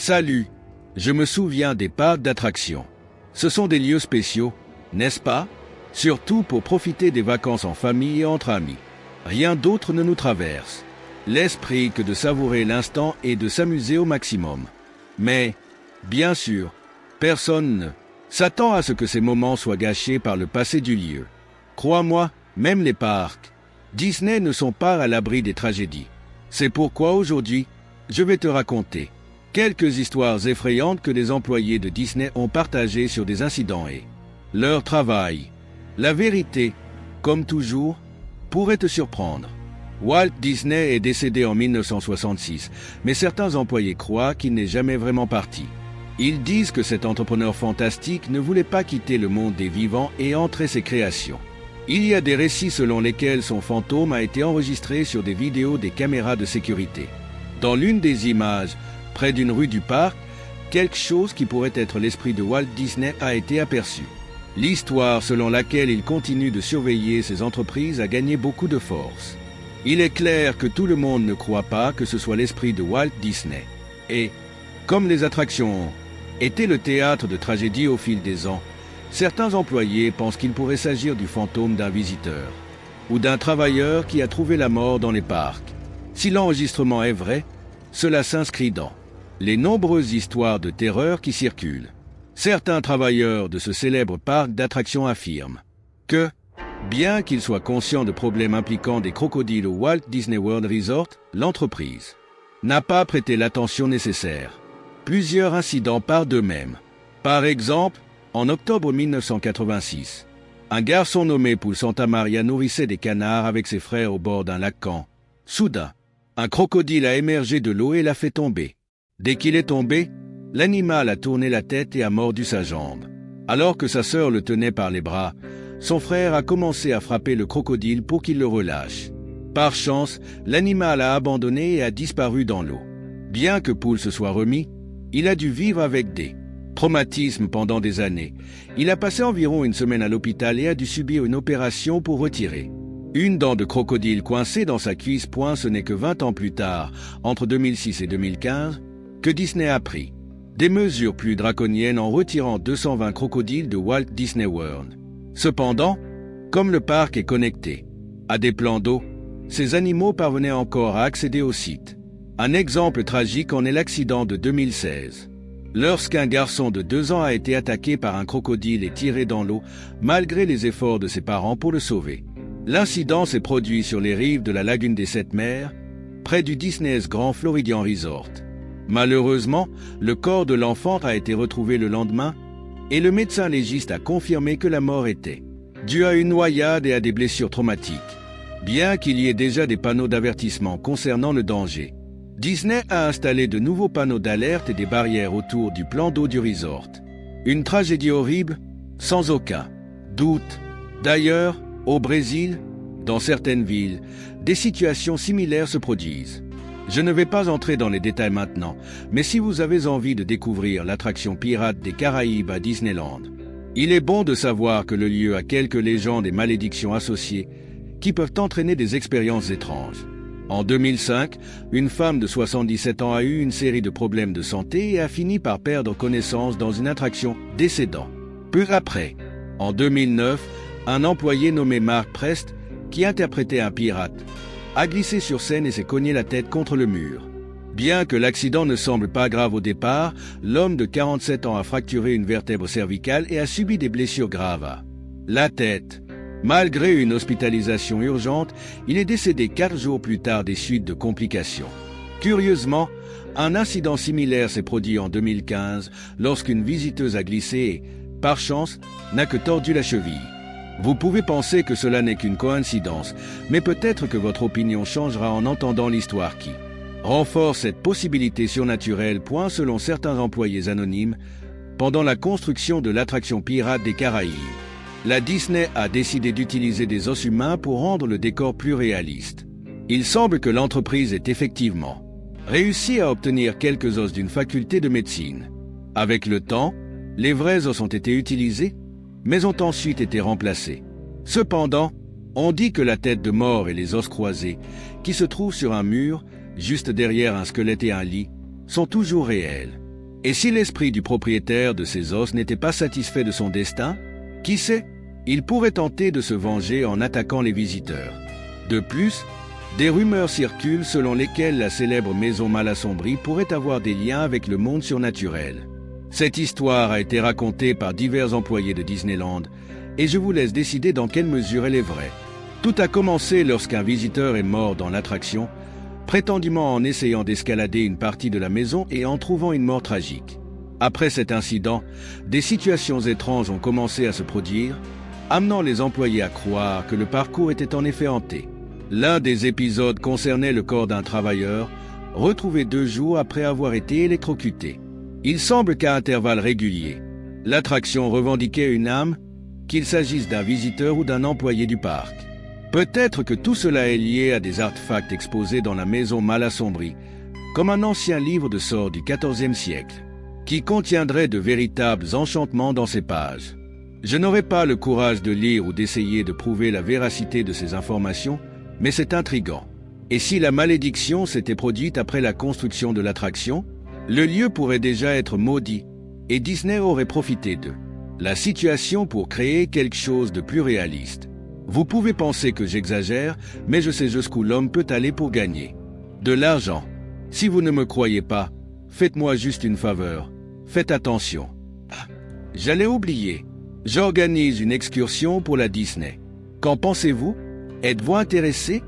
Salut, je me souviens des parcs d'attractions. Ce sont des lieux spéciaux, n'est-ce pas? Surtout pour profiter des vacances en famille et entre amis. Rien d'autre ne nous traverse. L'esprit que de savourer l'instant et de s'amuser au maximum. Mais, bien sûr, personne ne s'attend à ce que ces moments soient gâchés par le passé du lieu. Crois-moi, même les parcs Disney ne sont pas à l'abri des tragédies. C'est pourquoi aujourd'hui, je vais te raconter quelques histoires effrayantes que des employés de Disney ont partagées sur des incidents et leur travail. La vérité, comme toujours, pourrait te surprendre. Walt Disney est décédé en 1966, mais certains employés croient qu'il n'est jamais vraiment parti. Ils disent que cet entrepreneur fantastique ne voulait pas quitter le monde des vivants et entrer ses créations. Il y a des récits selon lesquels son fantôme a été enregistré sur des vidéos des caméras de sécurité. Dans l'une des images, près d'une rue du parc, quelque chose qui pourrait être l'esprit de Walt Disney a été aperçu. L'histoire selon laquelle il continue de surveiller ses entreprises a gagné beaucoup de force. Il est clair que tout le monde ne croit pas que ce soit l'esprit de Walt Disney. Et, comme les attractions étaient le théâtre de tragédies au fil des ans, certains employés pensent qu'il pourrait s'agir du fantôme d'un visiteur ou d'un travailleur qui a trouvé la mort dans les parcs. Si l'enregistrement est vrai, cela s'inscrit dans les nombreuses histoires de terreur qui circulent. Certains travailleurs de ce célèbre parc d'attractions affirment que, bien qu'ils soient conscients de problèmes impliquant des crocodiles au Walt Disney World Resort, l'entreprise n'a pas prêté l'attention nécessaire. Plusieurs incidents partent d'eux-mêmes. Par exemple, en octobre 1986, un garçon nommé Paul Santamaria nourrissait des canards avec ses frères au bord d'un lac quand, soudain, un crocodile a émergé de l'eau et l'a fait tomber. Dès qu'il est tombé, l'animal a tourné la tête et a mordu sa jambe. Alors que sa sœur le tenait par les bras, son frère a commencé à frapper le crocodile pour qu'il le relâche. Par chance, l'animal a abandonné et a disparu dans l'eau. Bien que Paul se soit remis, il a dû vivre avec des traumatismes pendant des années. Il a passé environ une semaine à l'hôpital et a dû subir une opération pour retirer une dent de crocodile coincée dans sa cuisse. Ce n'est que 20 ans plus tard, entre 2006 et 2015, que Disney a pris des mesures plus draconiennes en retirant 220 crocodiles de Walt Disney World. Cependant, comme le parc est connecté à des plans d'eau, ces animaux parvenaient encore à accéder au site. Un exemple tragique en est l'accident de 2016. Lorsqu'un garçon de 2 ans a été attaqué par un crocodile et tiré dans l'eau, malgré les efforts de ses parents pour le sauver. L'incident s'est produit sur les rives de la lagune des Sept Mers, près du Disney's Grand Floridian Resort. Malheureusement, le corps de l'enfant a été retrouvé le lendemain et le médecin légiste a confirmé que la mort était due à une noyade et à des blessures traumatiques. Bien qu'il y ait déjà des panneaux d'avertissement concernant le danger, Disney a installé de nouveaux panneaux d'alerte et des barrières autour du plan d'eau du resort. Une tragédie horrible, sans aucun doute. D'ailleurs, au Brésil, dans certaines villes, des situations similaires se produisent. Je ne vais pas entrer dans les détails maintenant, mais si vous avez envie de découvrir l'attraction pirate des Caraïbes à Disneyland, il est bon de savoir que le lieu a quelques légendes et malédictions associées qui peuvent entraîner des expériences étranges. En 2005, une femme de 77 ans a eu une série de problèmes de santé et a fini par perdre connaissance dans une attraction, décédant. Peu après, en 2009, un employé nommé Mark Prest, qui interprétait un pirate, a glissé sur scène et s'est cogné la tête contre le mur. Bien que l'accident ne semble pas grave au départ, l'homme de 47 ans a fracturé une vertèbre cervicale et a subi des blessures graves à la tête. Malgré une hospitalisation urgente, il est décédé 4 jours plus tard des suites de complications. Curieusement, un incident similaire s'est produit en 2015 lorsqu'une visiteuse a glissé et, par chance, n'a que tordu la cheville. Vous pouvez penser que cela n'est qu'une coïncidence, mais peut-être que votre opinion changera en entendant l'histoire qui renforce cette possibilité surnaturelle. Selon certains employés anonymes, pendant la construction de l'attraction pirate des Caraïbes, la Disney a décidé d'utiliser des os humains pour rendre le décor plus réaliste. Il semble que l'entreprise ait effectivement réussi à obtenir quelques os d'une faculté de médecine. Avec le temps, les vrais os ont été utilisés, mais ont ensuite été remplacés. Cependant, on dit que la tête de mort et les os croisés, qui se trouvent sur un mur, juste derrière un squelette et un lit, sont toujours réels. Et si l'esprit du propriétaire de ces os n'était pas satisfait de son destin, qui sait, il pourrait tenter de se venger en attaquant les visiteurs. De plus, des rumeurs circulent selon lesquelles la célèbre maison mal assombrie pourrait avoir des liens avec le monde surnaturel. Cette histoire a été racontée par divers employés de Disneyland et je vous laisse décider dans quelle mesure elle est vraie. Tout a commencé lorsqu'un visiteur est mort dans l'attraction, prétendument en essayant d'escalader une partie de la maison et en trouvant une mort tragique. Après cet incident, des situations étranges ont commencé à se produire, amenant les employés à croire que le parcours était en effet hanté. L'un des épisodes concernait le corps d'un travailleur, retrouvé 2 jours après avoir été électrocuté. Il semble qu'à intervalles réguliers, l'attraction revendiquait une âme, qu'il s'agisse d'un visiteur ou d'un employé du parc. Peut-être que tout cela est lié à des artefacts exposés dans la maison mal assombrie, comme un ancien livre de sorts du XIVe siècle, qui contiendrait de véritables enchantements dans ses pages. Je n'aurais pas le courage de lire ou d'essayer de prouver la véracité de ces informations, mais c'est intriguant. Et si la malédiction s'était produite après la construction de l'attraction, le lieu pourrait déjà être maudit, et Disney aurait profité de la situation pour créer quelque chose de plus réaliste. Vous pouvez penser que j'exagère, mais je sais jusqu'où l'homme peut aller pour gagner de l'argent. Si vous ne me croyez pas, faites-moi juste une faveur. Faites attention. J'allais oublier. J'organise une excursion pour la Disney. Qu'en pensez-vous? Êtes-vous intéressé?